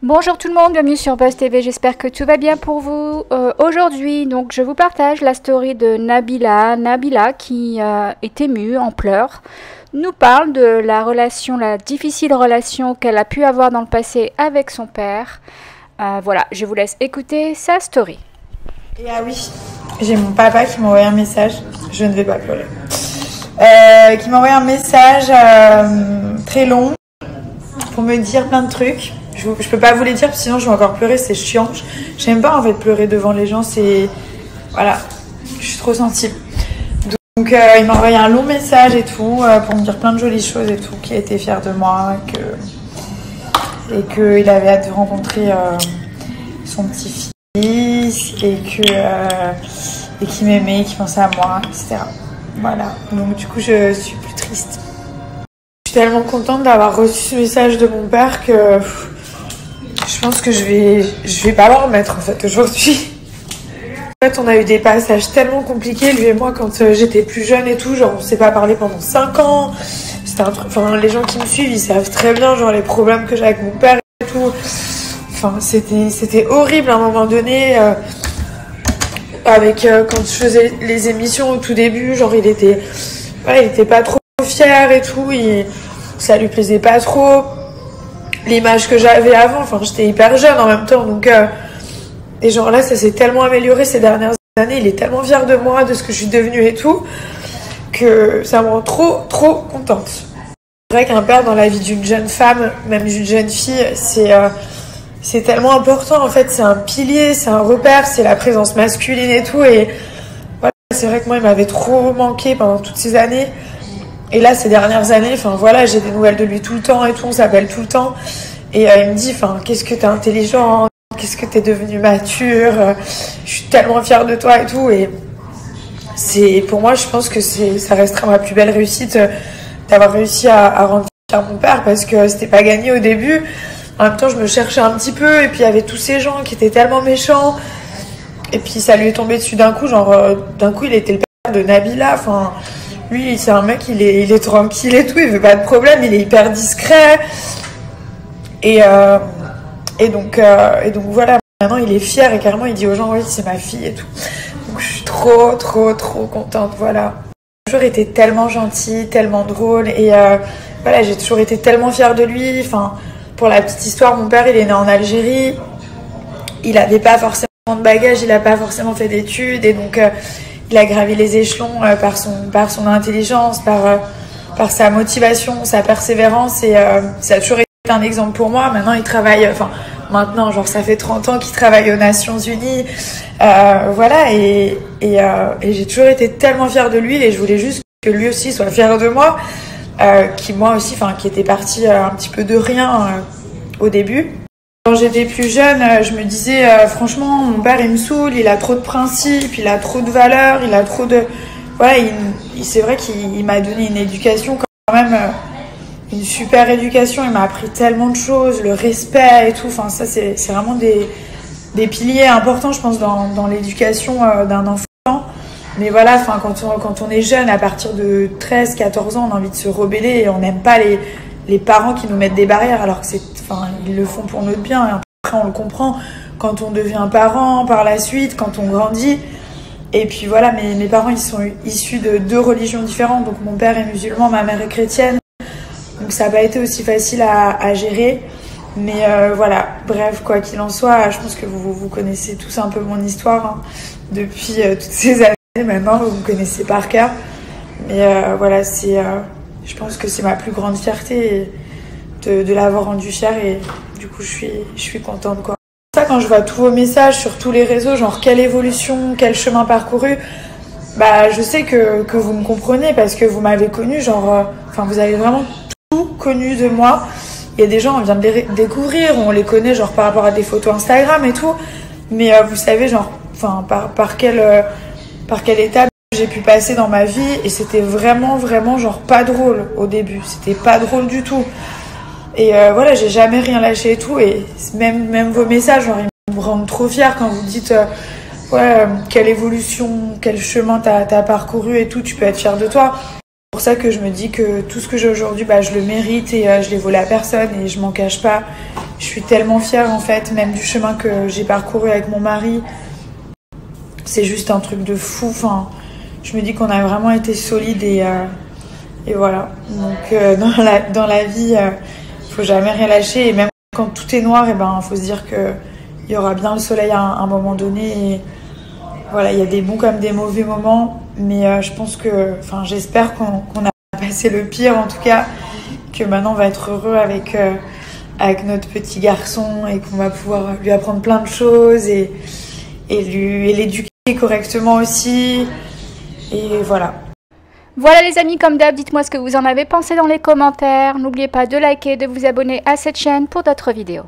Bonjour tout le monde, bienvenue sur Buzz TV, j'espère que tout va bien pour vous. Aujourd'hui, donc, je vous partage la story de Nabila. Nabila, qui est émue, en pleurs, nous parle de la difficile relation qu'elle a pu avoir dans le passé avec son père. Voilà, je vous laisse écouter sa story. Et ah oui, j'ai mon papa qui m'a envoyé un message, je ne vais pas pleurer, qui m'a envoyé un message très long pour me dire plein de trucs. Je peux pas vous les dire, sinon je vais encore pleurer, c'est chiant. J'aime pas en fait pleurer devant les gens, c'est... Voilà, je suis trop sensible. Donc il m'a envoyé un long message et tout, pour me dire plein de jolies choses et tout, qu'il était fier de moi, et qu'il avait hâte de rencontrer son petit-fils, et qu'il m'aimait, qu'il pensait à moi, etc. Voilà, donc du coup je suis plus triste. Je suis tellement contente d'avoir reçu ce message de mon père que je pense que je vais pas l'en remettre en fait aujourd'hui. En fait, on a eu des passages tellement compliqués, lui et moi, quand j'étais plus jeune et tout. Genre, on s'est pas parlé pendant 5 ans. C'était un truc. Enfin, les gens qui me suivent, ils savent très bien, genre, les problèmes que j'ai avec mon père et tout. Enfin, c'était horrible à un moment donné. Quand je faisais les émissions au tout début, genre, il était pas trop fier et tout. Ça lui plaisait pas trop. L'image que j'avais avant, enfin, j'étais hyper jeune en même temps, donc. Et genre là, ça s'est tellement amélioré ces dernières années. Il est tellement fier de moi, de ce que je suis devenue et tout, que ça me rend trop contente. C'est vrai qu'un père dans la vie d'une jeune femme, même d'une jeune fille, c'est tellement important. En fait, c'est un pilier, c'est un repère, c'est la présence masculine et tout. Et voilà, c'est vrai que moi, il m'avait trop manqué pendant toutes ces années. Et là, ces dernières années, enfin voilà, j'ai des nouvelles de lui tout le temps et tout, on s'appelle tout le temps. Et il me dit, enfin, qu'est-ce que t'es intelligent, qu'est-ce que t'es devenue mature, je suis tellement fière de toi et tout. Et c'est, pour moi, je pense que ça restera ma plus belle réussite d'avoir réussi à rendre fier mon père, parce que c'était pas gagné au début. En même temps, je me cherchais un petit peu, et puis il y avait tous ces gens qui étaient tellement méchants. Et puis ça lui est tombé dessus d'un coup, genre, d'un coup, il était le père de Nabila, enfin... Lui, c'est un mec, il est tranquille et tout, il veut pas de problème, il est hyper discret. Et donc voilà, maintenant il est fier et carrément il dit aux gens, oui, c'est ma fille et tout. Donc je suis trop contente, voilà. J'ai toujours été tellement gentille, tellement drôle, et voilà, j'ai toujours été tellement fière de lui. Enfin, pour la petite histoire, mon père, il est né en Algérie. Il avait pas forcément de bagages, il a pas forcément fait d'études, et donc... il a gravi les échelons par son intelligence, par sa motivation, sa persévérance, et ça a toujours été un exemple pour moi. Maintenant, il travaille, maintenant, genre ça fait 30 ans qu'il travaille aux Nations Unies, voilà, et j'ai toujours été tellement fière de lui, et je voulais juste que lui aussi soit fier de moi, qui était parti un petit peu de rien au début. Quand j'étais plus jeune, je me disais, franchement, mon père, il me saoule, il a trop de principes, il a trop de valeurs, il a trop de... Voilà, c'est vrai qu'il m'a donné une éducation quand même, une super éducation. Il m'a appris tellement de choses, le respect et tout. Enfin, ça, c'est vraiment des piliers importants, je pense, dans l'éducation d'un enfant. Mais voilà, enfin, quand on est jeune, à partir de 13, 14 ans, on a envie de se rebeller et on n'aime pas les parents qui nous mettent des barrières, alors que ils le font pour notre bien. Et après, on le comprend quand on devient parent, par la suite, quand on grandit. Et puis voilà, mes parents, ils sont issus de 2 religions différentes. Donc mon père est musulman, ma mère est chrétienne. Donc ça n'a pas été aussi facile à gérer. Mais voilà, bref, quoi qu'il en soit, je pense que vous connaissez tous un peu mon histoire, hein, depuis toutes ces années. Maintenant, vous me connaissez par cœur. Mais voilà, je pense que c'est ma plus grande fierté de l'avoir rendu fière, et du coup je suis contente, quoi. Ça, quand je vois tous vos messages sur tous les réseaux, genre quelle évolution, quel chemin parcouru, bah je sais que vous me comprenez, parce que vous m'avez connue, genre, vous avez vraiment tout connu de moi. Il y a des gens, on vient de les découvrir, on les connaît genre par rapport à des photos Instagram et tout, mais vous savez, genre, par quelle étape j'ai pu passer dans ma vie, et c'était vraiment genre pas drôle au début, c'était pas drôle du tout. Et voilà, j'ai jamais rien lâché et tout, et même vos messages, genre, ils me rendent trop fière quand vous dites quelle évolution, quel chemin t'as parcouru et tout, tu peux être fière de toi. pour ça que je me dis que tout ce que j'ai aujourd'hui, bah, je le mérite et je l'ai volé à personne et je m'en cache pas. Je suis tellement fière en fait, même du chemin que j'ai parcouru avec mon mari. C'est juste un truc de fou. Enfin, je me dis qu'on a vraiment été solides et voilà. Donc dans la vie, faut jamais rien lâcher et même quand tout est noir, et ben faut se dire que il y aura bien le soleil à un moment donné. Et voilà, il y a des bons comme des mauvais moments, mais je pense que, enfin, j'espère qu'on a passé le pire en tout cas, que maintenant on va être heureux avec notre petit garçon et qu'on va pouvoir lui apprendre plein de choses et l'éduquer correctement aussi. Et voilà. Voilà les amis, comme d'hab, dites-moi ce que vous en avez pensé dans les commentaires. N'oubliez pas de liker et de vous abonner à cette chaîne pour d'autres vidéos.